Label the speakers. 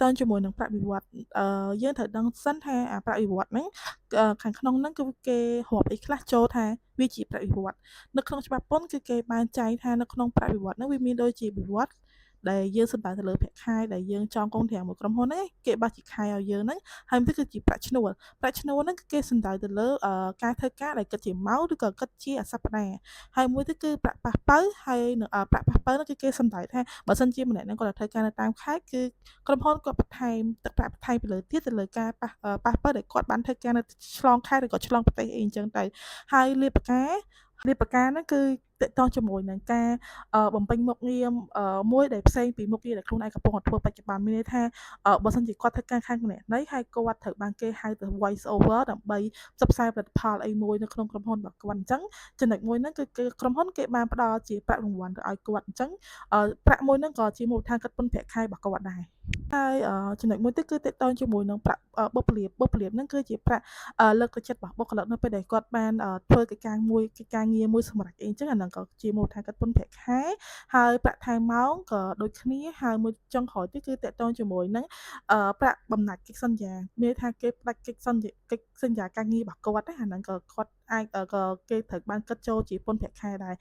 Speaker 1: ទងជាមួយនឹងប្រាក់បៀវត្សយើងត្រូវដឹងសិនថាប្រាក់បៀវត្សហ្នឹងខាងក្នុងហ្នឹងគឺគេរាប់អីខ្លះចូលថាវាជាប្រាក់បៀវត្សនៅក្នុងច្បាប់ពន្ធគឺគេបានចែងថានៅក្នុងប្រាក់បៀវត្សហ្នឹងវាមានដូចជាបៀវត្សដែលយើងសំដៅទៅលើប្រាក់ខែដែលយើងចងកងត្រាំងមួយក្រុមហ៊ុនហ្នឹងគេបោះជាខែឲ្យយើងហ្នឹងហើយមួយទៀតគឺជាប្រាក់ឈ្នួលហ្នឹងគឺគេសំដៅទៅលើការធ្វើការដែលគិតជាម៉ោងឬក៏គិតជាសប្តាហ៍ហើយមួយទៀតគឺប្រាក់ប៉ះប៉ូវហើយនឹងប្រាក់ប៉ះប៉ូវហ្នឹងគឺគេសំដៅថាបើសិនជាម្នាក់ហ្នឹងគាត់ធ្វើការនៅតាមខេត្តគឺក្រុមហ៊ុនគាត់បន្ថែមទឹកប្រាក់បន្ថែមទៅលើទៀតទៅលើការប៉ះប៉ូវដែលគាត់បានធ្វើការនៅឆ្លងខេត្តឬក៏ឆ្លងប្រទេសអីអញ្ចឹងទៅហើយលាភការហ្នឹងគឺទាក់ទងជាមួយនឹងការបំពេញមុខងាមួយដែលផ្សេងពីមុខងារដែលខ្លួនឯងកំពុងតែធ្វើបច្ចុប្បន្នមានន័យថាបើសិនជាគាត់ធ្វើការខាងគណនេយ្យហើយគាត់ត្រូវបានគេហៅទៅ voice over ដើម្បីផ្សព្វផ្សាយផលិតផលអីមួយនៅក្នុងក្រុមហ៊ុនរបស់គាត់អញ្ចឹងចំណុចមួយហ្នឹងគឺក្រុមហ៊ុនគេបានផ្ដល់ជាប្រាក់រង្វាន់ទៅឲ្យគាត់អញ្ចឹងប្រាក់មួយហ្នឹងក៏ជាមូលដ្ឋានគិតពន្ធប្រាក់ខែរបស់គាត់ដែរហើយចំណុចមួយទៀតគឺទាក់ទងជាមួយនឹងប្រាក់បុព្វលាភហ្នឹងគឺជាប្រាក់លើកទឹកចិត្តរបស់បុគ្គលិកនៅពេលដែលគាត់បានធ្វើកិច្ចការងារមួយសម្រាប់អីអញ្ចឹងអាហ្នឹងក៏ជាមូលដ្ឋានគិតពន្ធប្រាក់ខែហើយប្រាក់ថែមម៉ោងក៏ដូចគ្នាហើយមួយចុងក្រោយទៀតគឺទាក់ទងជាមួយនឹងប្រាក់បំណាច់កិច្ចសន្យាមានន័យថាគេផ្ដាច់កិច្ចសន្យាការងាររបស់គាត់ណាអាហ្នឹងក៏គាត់អាចក៏គេត្រូវបានគិតចូលជាពន្ធប្រាក់ខែដែរ